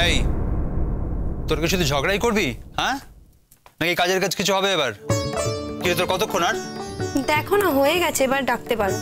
এই তোর কি শুধু ঝগড়াই করবি? হ্যাঁ, নাকি কাজের কাজ কিছু হবে এবার? কি তোর কতক্ষণ আর? দেখো না হয়ে গেছে, এবার ডাকতে পারো।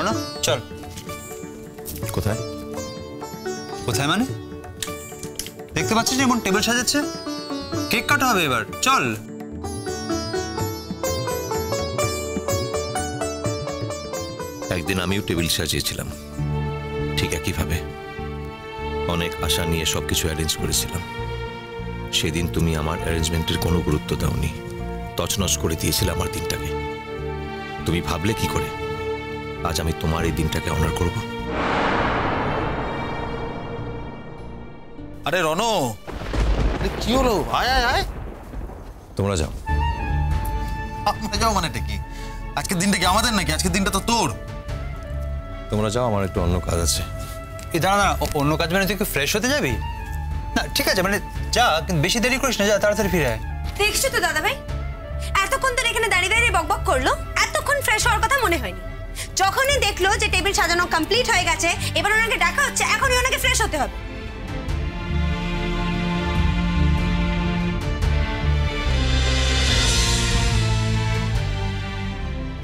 না চল। কোথায় কোথায় মানে? দেখতে পাচ্ছিস এমন টেবিল সাজাচ্ছে, কেক কাটা হবে এবার, চল। একদিন আমিও টেবিল সাজিয়েছিলাম ঠিক একইভাবে, অনেক আশা নিয়ে সবকিছু অ্যারেঞ্জ করেছিলাম। সেদিন তুমি আমার অ্যারেঞ্জমেন্টের কোনো গুরুত্ব দাওনি, তছনছ করে দিয়েছিলে আমার দিনটাকে। তুমি ভাবলে কি করে আজ আমি তোমার এই দিনটাকে অনার করব? আরে রনো, কি হলো? আয় আয় আয়। তোমরা যাও। আমরা যাও মানেটা কি? আজকের দিনটা কি আমাদের নাকি? আজকের দিনটা তো তোর। তোমরা যাও, আমার একটু অন্য কাজ আছে। এই দাঁড়া, অন্য কাজ মানে তুই কি ফ্রেশ হতে যাবি? না ঠিক আছে, মানে যা, কিন্তু বেশি দেরি করিস না, যা তাড়াতাড়ি ফিরে আয়। দেখছো তো দাদা ভাই, এতক্ষণ ধরে এখানে দাঁড়িয়ে দাঁড়িয়ে বকবক করলো, এতক্ষণ ফ্রেশ হওয়ার কথা মনে হয়নি। যখনই দেখলো যে টেবিল সাজানো কমপ্লিট হয়ে গেছে, এবার ওনাকে ডাকা হচ্ছে, এখনই ওনাকে ফ্রেশ হতে হবে।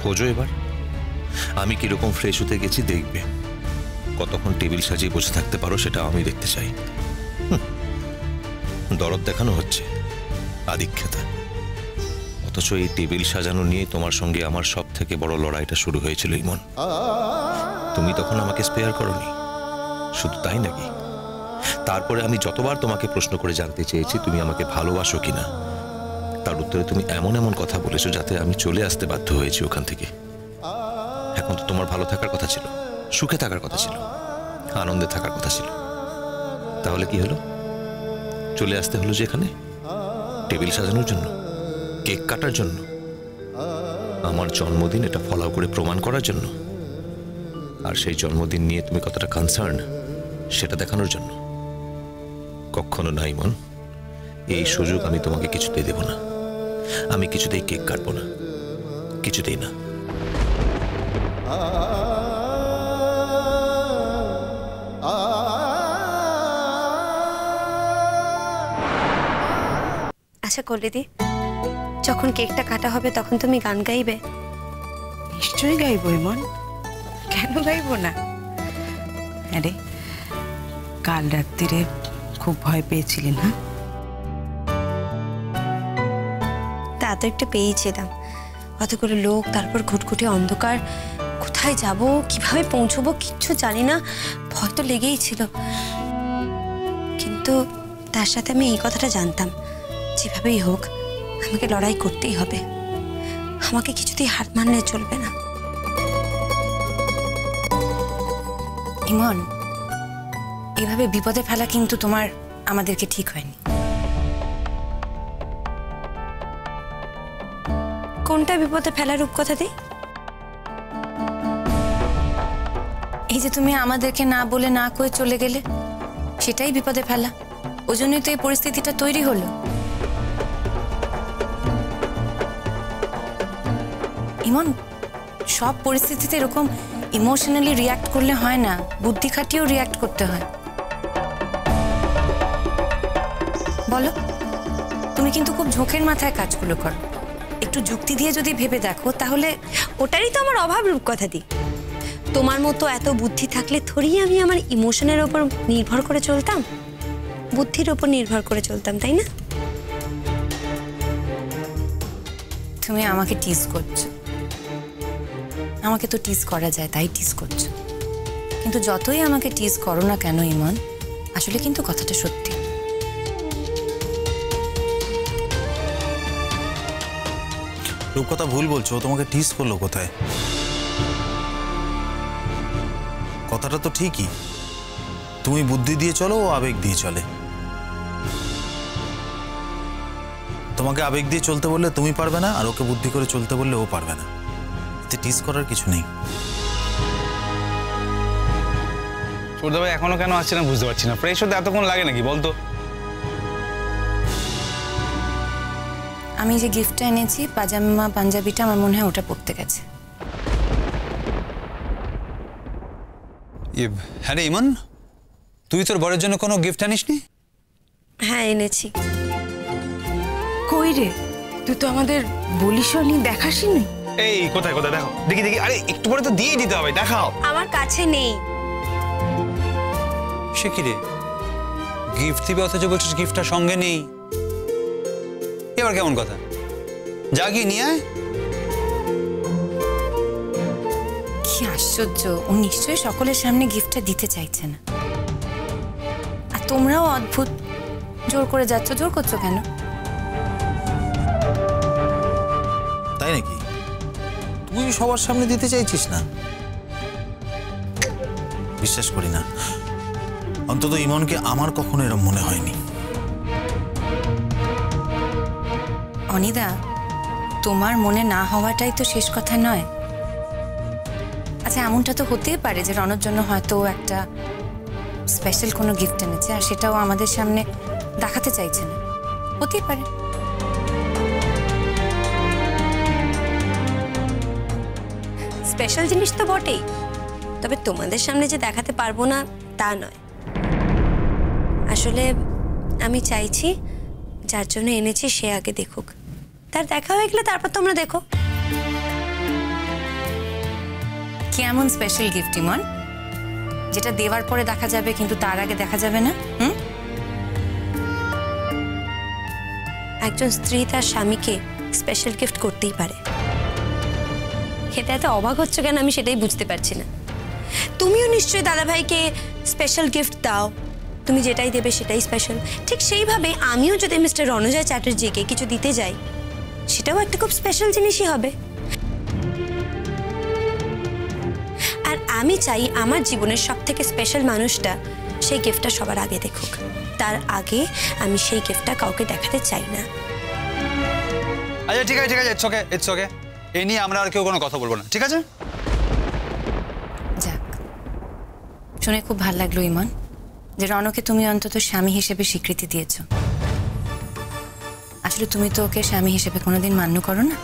খোঁজো এবার আমি কিরকম ফ্রেশ হতে গেছি, দেখবে। কতক্ষণ টেবিল সাজিয়ে বসে থাকতে পারো সেটা আমি দেখতে চাই। দরদ দেখানো হচ্ছে, আদিক্ষেতা। অথচ এই টেবিল সাজানো নিয়ে তোমার সঙ্গে আমার সব থেকে বড় লড়াইটা শুরু হয়েছিল ইমন। তুমি তখন আমাকে স্পেয়ার করোনি, শুধু তাই নাকি? তারপরে আমি যতবার তোমাকে প্রশ্ন করে জানতে চেয়েছি তুমি আমাকে ভালোবাসো কিনা, তার উত্তরে তুমি এমন এমন কথা বলেছো যাতে আমি চলে আসতে বাধ্য হয়েছি ওখান থেকে। এখন তো তোমার ভালো থাকার কথা ছিল, সুখে থাকার কথা ছিল, আনন্দে থাকার কথা ছিল। তাহলে কি হলো? চলে আসতে হলো যে এখানে টেবিল সাজানোর জন্য, কেক কাটার জন্য, আমার জন্মদিন এটা ফলো করে প্রমাণ করার জন্য। আর সেই জন্মদিন নিয়ে তুমি কতটা কনসার্ন সেটা দেখানোর জন্য। কখনো না ইমন, এই সুযোগ আমি তোমাকে কিছুতেই দেব না। আমি কিছুতেই কেক কাটবো না, কিছুতেই না। আচ্ছা কলিদি, যখন কেকটা কাটা হবে তখন তুমি গান গাইবে? নিশ্চয়ই গাইবো ইমন, কেন গাইবো না? আরে কাল রাত্রিরে খুব ভয় পেয়েছিলি না? তা তো একটু পেয়েছিলাম, কতগুলো লোক, তারপর ঘুটঘুটে অন্ধকার, কোথায় যাব, কিভাবে পৌঁছবো কিচ্ছু জানি না, ভয় তো লেগেই ছিল। কিন্তু তার সাথে আমি এই কথাটা জানতাম, যেভাবেই হোক আমাকে লড়াই করতেই হবে, আমাকে কিছুতেই হার মানলে চলবে না। ইমন, এভাবে বিপদে ফেলা কিন্তু তোমার আমাদেরকে ঠিক হয়নি। কোনটা বিপদে ফেলার রূপকথা দিই? এই যে তুমি আমাদেরকে না বলে না কয়ে চলে গেলে, সেটাই বিপদে ফেলা। ওই জন্যই তো এই পরিস্থিতিটা তৈরি হলো। ইমন, সব পরিস্থিতিতে এরকম ইমোশনালি রিয়াক্ট করলে হয় না, বুদ্ধি খাটিয়েও রিয়াক্ট করতে হয়। বলো, তুমি কিন্তু খুব ঝোঁকের মাথায় কাজগুলো করো। একটু যুক্তি দিয়ে যদি ভেবে দেখো তাহলে। ওটারই তো আমার অভাব রূপকথা দিই। তোমার মতো এত বুদ্ধি থাকলে থোড়ি আমি আমার ইমোশনের ওপর নির্ভর করে চলতাম, বুদ্ধির ওপর নির্ভর করে চলতাম, তাই না? তুমি আমাকে টিজ করছো। আমাকে তো টিজ করা যায়, তাই টিজ করছো। কিন্তু যতই আমাকে টিজ করো না কেন ইমন, আসলে কিন্তু কথাটা সত্যি। রূপকথা ভুল বলছো, তোমাকে টিজ করলো কোথায়? কথাটা তো ঠিকই, তুমি বুদ্ধি দিয়ে চলো, ও আবেগ দিয়ে চলে। তোমাকে আবেগ দিয়ে চলতে বললে তুমি পারবে না, আর ওকে বুদ্ধি করে চলতে বললে ও পারবে না। এতে টিজ করার কিছু নেই। সূর্য ভাই এখনো কেন আসছে না বুঝতে পারছি না। ফ্রেশ হতে এতক্ষণ লাগে নাকি বলতো? আমি যে গিফটটা এনেছি, পাজামা পাঞ্জাবিটা, আমার মনে হয় ওটা পড়তে গেছে। হ্যাঁ রে ইমন, তুই তোর বরের জন্য কোনো গিফট আনিসনি? হ্যাঁ এনেছি। কই রে, তুই তো আমাদের বলিসনি, দেখাসনি। এই কোথায় কোথায় দেখো, দেখি দেখি। আরে একটু পরে তো দিয়ে দিতে হবে, দেখাও। আমার কাছে নেই। সে কি রে, গিফট দিবে অথচ বলছিস গিফটটা সঙ্গে নেই? এবার কেমন কথা? যা গিয়ে নিয়ে আয়। কি আশ্চর্য, ও নিশ্চয়ই সকলের সামনে গিফটটা দিতে চাইছে না। আর তোমরাও অদ্ভুত, জোর করে যাচ্ছ। জোর করছো কেন? তাই নাকি? তুই সবার সামনে দিতে চাইছিস না? বিশ্বাস করি না, অন্তত ইমনকে আমার কখনো এরকম মনে হয়নি। অনিদা, তোমার মনে না হওয়াটাই তো শেষ কথা নয়। আচ্ছা, এমনটা তো হতেই পারে যে রণর জন্য হয়তো একটা স্পেশাল কোনো গিফট এনেছে, আর সেটাও আমাদের সামনে দেখাতে চাইছে না। হতেই পারে। স্পেশাল জিনিস তো বটেই, তবে তোমাদের সামনে যে দেখাতে পারবো না তা নয়। আসলে আমি চাইছি যার জন্য এনেছি সে আগে দেখুক, তার দেখা হয়ে গেলে তারপর তোমরা দেখো। কি এমন স্পেশাল গিফট ইমন যেটা দেওয়ার পরে দেখা যাবে কিন্তু তার আগে দেখা যাবে না? একজন স্ত্রী তার স্বামীকে স্পেশাল গিফট করতেই পারে। খেতে এত অবাক হচ্ছে কেন আমি সেটাই বুঝতে পারছি না। তুমিও নিশ্চয়ই দাদাভাইকে স্পেশাল গিফট দাও, তুমি যেটাই দেবে সেটাই স্পেশাল। ঠিক সেইভাবে আমিও যদি মিস্টার রণজয় চ্যাটার্জিকে কিছু দিতে যাই, সেটাও একটা খুব স্পেশাল জিনিসই হবে। আর আমি চাই আমার জীবনের সবথেকে স্পেশাল মানুষটা সেই গিফটটা সবার আগে দেখুক। তার আগে আমি সেই গিফটটা কাউকে দেখাতে চাই না। আচ্ছা ঠিক আছে ঠিক আছে, ইটস ওকে। এই নিয়ে আমরা আর কেউ কোনো কথা বলবো না, ঠিক আছে? যাক, শুনে খুব ভালো লাগলো ইমন যে রণকে তুমি অন্তত স্বামী হিসেবে স্বীকৃতি দিয়েছ। আসলে তুমি তো ওকে স্বামী হিসেবে কোনোদিন মান্য করো না।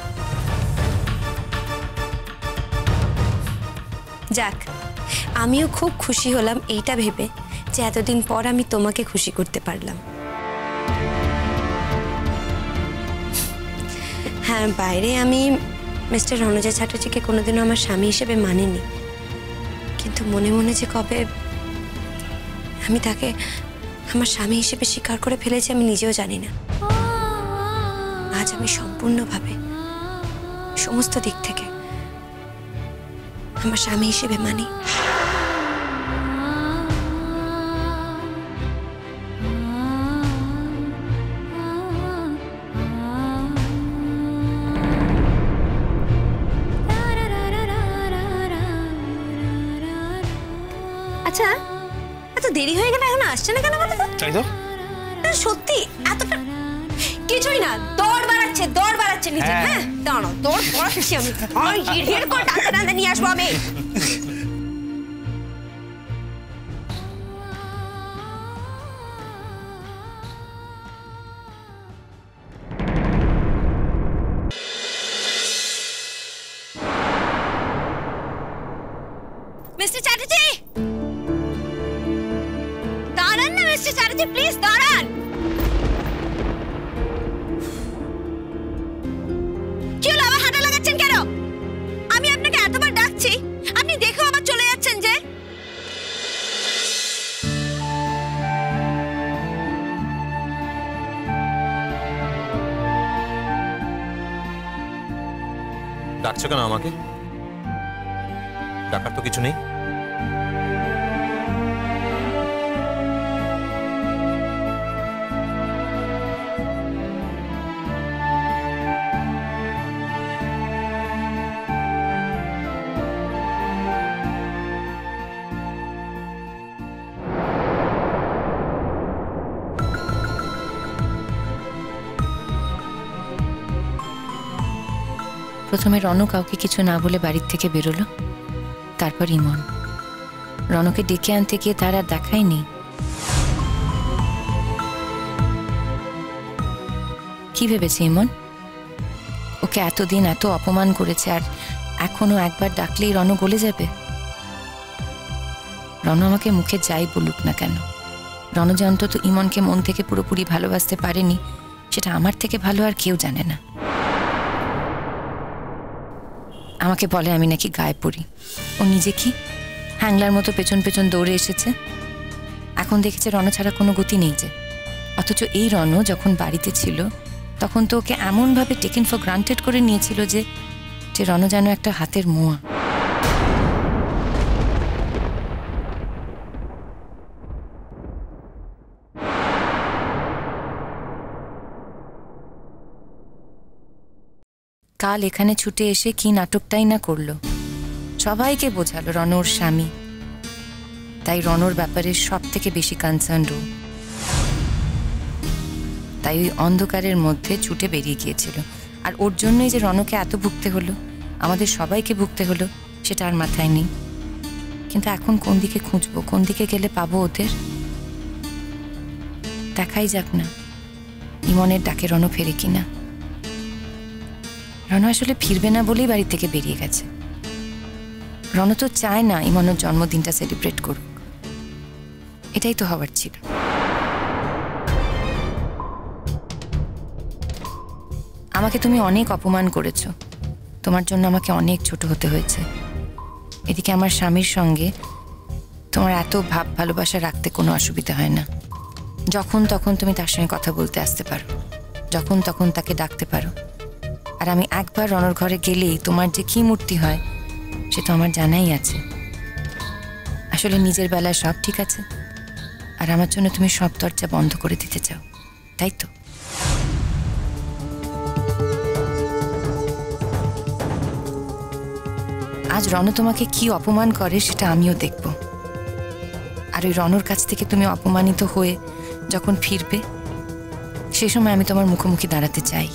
যাক, আমিও খুব খুশি হলাম এইটা ভেবে যে এতদিন পর আমি তোমাকে খুশি করতে পারলাম। হ্যাঁ, বাইরে আমি মিস্টার রণজয় চ্যাটার্জিকে কোনোদিনও আমার স্বামী হিসেবে মানিনি, কিন্তু মনে মনে যে কবে আমি তাকে আমার স্বামী হিসেবে স্বীকার করে ফেলেছি আমি নিজেও জানি না। আজ আমি সম্পূর্ণভাবে সমস্ত দিক থেকে আমার স্বামী হিসেবে মানি। আচ্ছা, এত দেরি হয়ে গেল, এখন আসছে না কেন বলো তো? তাই তো, সত্যি এতটা কিছুই না, দৌড় বাড়াচ্ছে নিজে। হ্যাঁ দাঁড়ো, দৌড় বাড়াচ্ছি আমি। হিড় করে টাকা নিয়ে আসবো আমি। মিস্টার চ্যাটার্জি দাঁড়ান না, মিস্টার চ্যাটার্জি প্লিজ দাঁড়ান। কি হলো, আবার হাঁটা লাগাচ্ছেন কেন? আমি আপনাকে এতবার ডাকছি, আপনি দেখেও আবার চলে যাচ্ছেন যে। ডাকছো কেন আমাকে? ডাকার তো কিছু নেই। প্রথমে রণ কাউকে কিছু না বলে বাড়ির থেকে বেরোলো, তারপর ইমন। রণকে ডেকে আনতে গিয়ে তার আর দেখাই নেই। কি ভেবেছে ইমন? ওকে এতদিন এত অপমান করেছে, আর এখনো একবার ডাকলেই রণ গলে যাবে? রণ আমাকে মুখে যাই বলুক না কেন, রণ যে অন্তত ইমনকে মন থেকে পুরোপুরি ভালোবাসতে পারেনি সেটা আমার থেকে ভালো আর কেউ জানে না। আমাকে বলে আমি নাকি গায়ে পড়ি। ও নিজে কি হ্যাংলার মতো পেছন পেছন দৌড়ে এসেছে। এখন দেখেছে রণ ছাড়া কোনো গতি নেই যে। অথচ এই রণ যখন বাড়িতে ছিল তখন তো ওকে এমনভাবে টেকেন ফর গ্রান্টেড করে নিয়েছিল যে রণ যেন একটা হাতের মোয়া। কাল এখানে ছুটে এসে কি নাটকটাই না করলো। সবাইকে বোঝালো রণ ওর স্বামী, তাই রণর ব্যাপারে সব থেকে বেশি কনসার্ন ও। তাই ওই অন্ধকারের মধ্যে ছুটে বেরিয়ে গিয়েছিল। আর ওর জন্যই যে রণকে এত ভুগতে হলো, আমাদের সবাইকে ভুগতে হলো, সেটা আর মাথায় নেই। কিন্তু এখন কোন দিকে খুঁজবো, কোন দিকে গেলে পাবো ওদের? দেখাই যাক না ইমনের ডাকে রণ ফেরে কিনা। রণ আসলে ফিরবে না বলেই বাড়ি থেকে বেরিয়ে গেছে। রণ তো চায় না ইমনের জন্মদিনটা সেলিব্রেট করুক, এটাই তো হওয়ার ছিল। আমাকে তুমি অনেক অপমান করেছো, তোমার জন্য আমাকে অনেক ছোট হতে হয়েছে। এদিকে আমার স্বামীর সঙ্গে তোমার এত ভাব ভালোবাসা রাখতে কোনো অসুবিধা হয় না। যখন তখন তুমি তার সঙ্গে কথা বলতে আসতে পারো, যখন তখন তাকে ডাকতে পারো। আর আমি একবার রণর ঘরে গেলেই তোমার যে কি মূর্তি হয় সে তো আমার জানাই আছে। আসলে নিজের বেলায় সব ঠিক আছে, আর আমার জন্য তুমি সব দরজা বন্ধ করে দিতে চাও, তাই তো? আজ রণ তোমাকে কি অপমান করে সেটা আমিও দেখব। আর ওই রণর কাছ থেকে তুমি অপমানিত হয়ে যখন ফিরবে সে সময় আমি তোমার মুখোমুখি দাঁড়াতে চাই।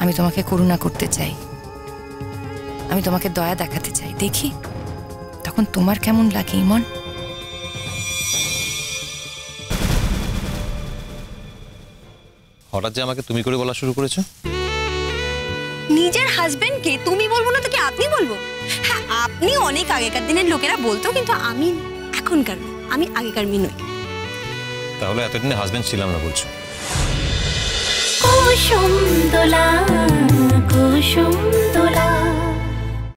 আমি তোমাকে করুণা করতে চাই, আমি তোমাকে দয়া দেখাতে চাই। দেখি তখন তোমার কেমন লাগে ইমন। হঠাৎ যে আমাকে তুমি করে বলা শুরু করেছো? নিজের হাজবেন্ডকে তুমি বলবো না তো কি আপনি বলবো? হ্যাঁ, আপনি অনেক আগেকার দিনের লোকেরা বলতো, কিন্তু আমি এখনকার, আমি আগেকার মেয়ে নই। তাহলে এতদিনে হাজবেন্ড ছিলাম না বলছো? কুসুম দোলা কুসুম দোলা